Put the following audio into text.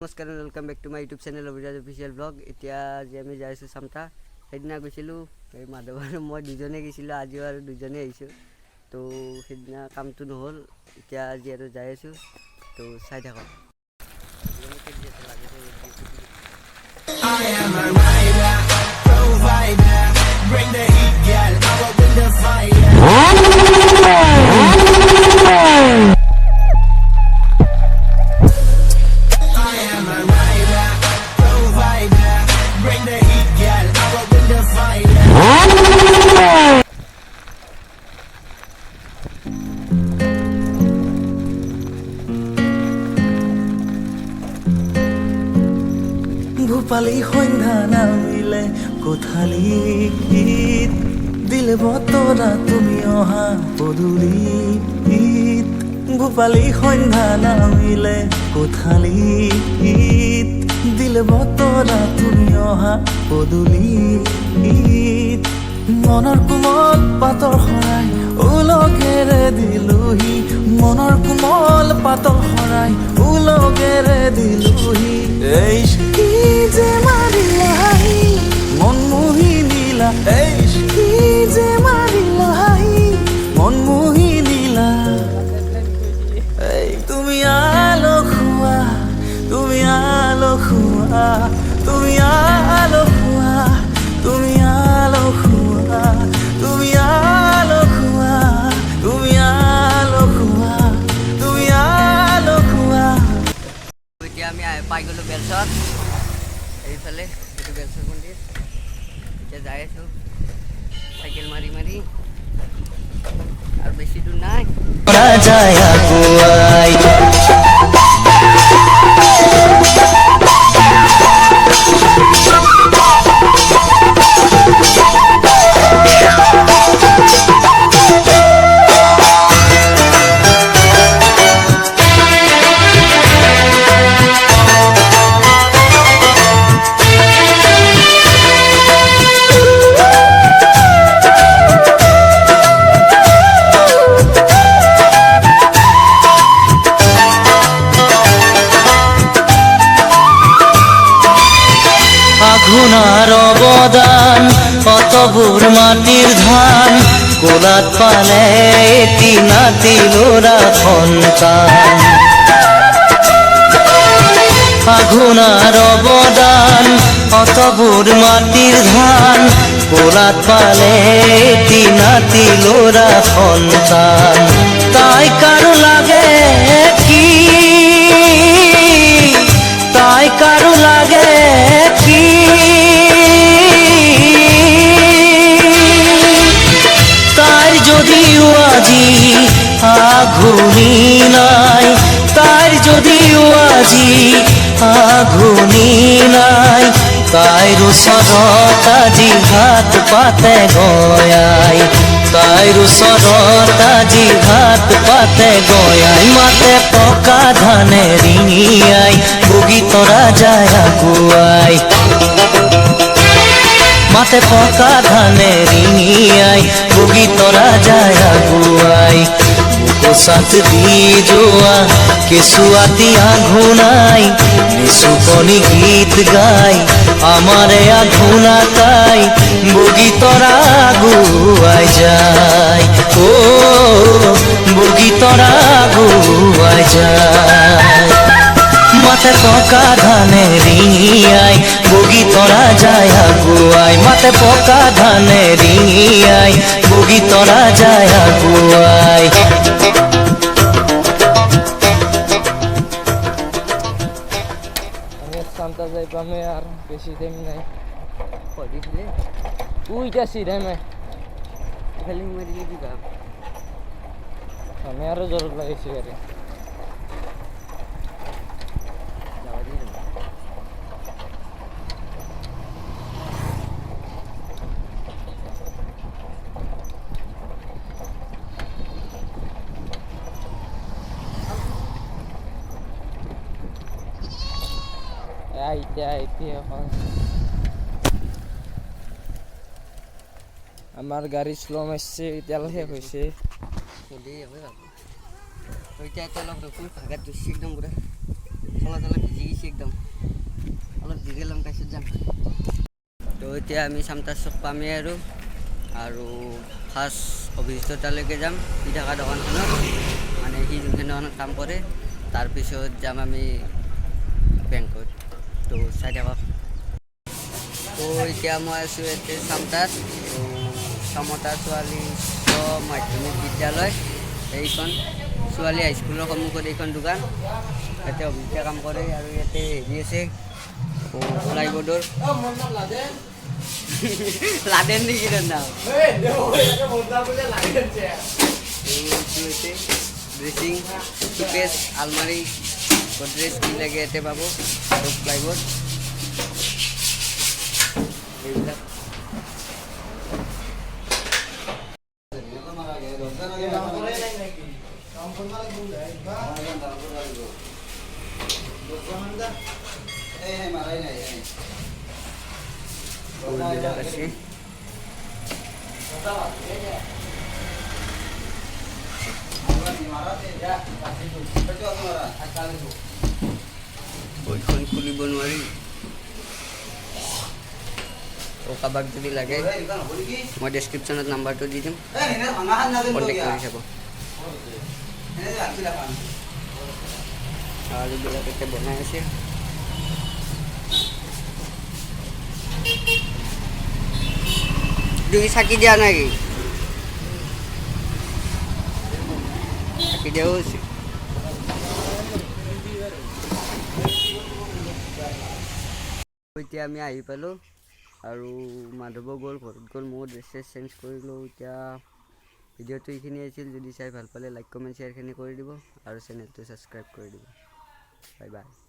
নমস্কাৰ welcome back to my YouTube channel Abhiraj official blog. এতিয়া আজি আমি যাই আছোঁ চামটা। সেইদিনা গৈছিলোঁ এই মাধৱ আৰু মই দুজনে গৈছিলোঁ, আজিও আৰু দুজনে আহিছোঁ। তো সেইদিনা কামটো নহ'ল, এতিয়া আজি আৰু যাই আছোঁ। তো চাই থাকক। ভূপালী সন্ধ্যা নামিলে কোঠালীত দিলে বতৰা তুমি অহা পদূলিত। ভূপালী সন্ধ্যা নামিলে কোঠালীত দিলে বতৰা তুমি অহা পদূলিত। মনৰ কোমল পাতৰ শৰাই উলগেৰে দিলোহি, মনৰ কোমল পাতৰ শৰাই উলগেৰে দিলোহি। এই কি যে মাৰিলাহি মন মোহি নীলা, এই কি যে মাৰিলাহি মন মোহি নীলা। এই তুমি আলসুৱা, তুমি আলসুৱা, তুমি আলসুৱা, তুমি আলসুৱা, তুমি আলসুৱা, তুমি আলসুৱা, তুমি আলসুৱা। এতিয়া আমি পাই গ'লোঁ বেলচৰ, এইফালে এইটো বেলচৰ মন্দিৰ। এতিয়া যাই আছোঁ চাইকেল মাৰি মাৰি, আৰু বেছি দূৰ নাই। আঘোণার অবদান কতবুর মাটির ধান, কোলাত পালে এটি নাতি লোরা সন্তান। আঘোণার অবদান কতবুর মাটির ধান, কোলাত পালে এটি নাতি লোরা সন্তান। তাই কারো লাগে কি, তাই কারো লাগে কি, তার যদিও আজি আঘুনি নাই, তার যদিও আজি আঘুনি নাই। তাইর ওচৰত আজি হাত পাতে গয়াই, তাইৰ ওচৰত আজি হাত পাতে গয়াই। মাতে পকা ধানে ৰিঙিয়াই, বগী তৰা যায় আগুৱাই। মাতে পকা ধানে ৰিঙিয়াই, বগী তৰা যায় আগুৱাই। কোচাত দি যোৱা কেঁচুৱাতি আঘোণাই, নিচুকনি গীত গাই আমাৰে আঘোণা তাই। বগী তৰা আগুৱাই যায়, ও বগী তৰা আগুৱাই যায়। মাতে পকা ধানে ৰিঙিয়াই, বগী তৰা যায় আগুৱাই। মাতে পকা ধানে ৰিঙিয়াই, বগী তৰা যায় আগুৱাই। সামটা যাই পামে আৰ বেশি টাইম নাই। পঢ়িছিলে উইটা সিধা মে খালি মাৰিলে কি কাম। আমি আরো জোর লাগাইছি গাড়ি। যাবা দিয়ে যাবা। আইতে আইতে এখন আমার গাড়ি স্লো মারছে, তেল শেষ হয়েছে। চলি যাবে বাবু। তো এতিয়া অলপ ৰখোঁ, ভাগাত ধৰিছে একদম পুৰা, চলা চলা ভিজি গৈছে একদম। এতিয়া আমি চামতা চক পামেই আৰু ফাৰ্ষ্ট অভিজিত তালৈকে যাম সি থকা দোকানখনত মানে সি যোনখন দোকানত কাম কৰে তাৰপিছত যাম আমি বেংকত তো চাই থাকক তো এতিয়া মই আছোঁ ইয়াতে চামতাত তো চামতা ছোৱালী মাধ্যমিক বিদ্যালয় এইখন ছোৱালী হাইস্কুলৰ সন্মুখত এইখন দোকান ইয়াতে অভিজিতে কাম কৰে আৰু ইয়াতে হেৰি আছে ফ্লাইবোৰ্ডৰ লাদেন নেকি তোৰ নাম ড্ৰেছিং চুকেছ আলমাৰি গডৰেজ কি লাগে ইয়াতে পাব আৰু প্লাইবোৰ্ড এইবিলাক ফুলবিলাক আছে বহিখন খুলিব নোৱাৰি কাৰোবাক যদি লাগে মই ডেছক্ৰিপশ্যনত নাম্বাৰটো দি দিম কণ্টেক্ট কৰি চাব আলুবিলাক এতিয়া বনাই আছে দুই চাকি দিয়া নাই কি চাকি দিয়াও হৈছে এতিয়া আমি আহি পালোঁ আৰু মাধৱ গ'ল ঘৰত গ'ল ময়ো ড্ৰেছ চেঞ্জ কৰিলোঁ এতিয়া ভিডিঅ'টো এইখিনি আছিল যদি চাই ভাল পালে লাইক কমেণ্ট শ্বেয়াৰখিনি কৰি দিব আৰু চেনেলটো ছাবস্ক্ৰাইব কৰি দিব বাই বাই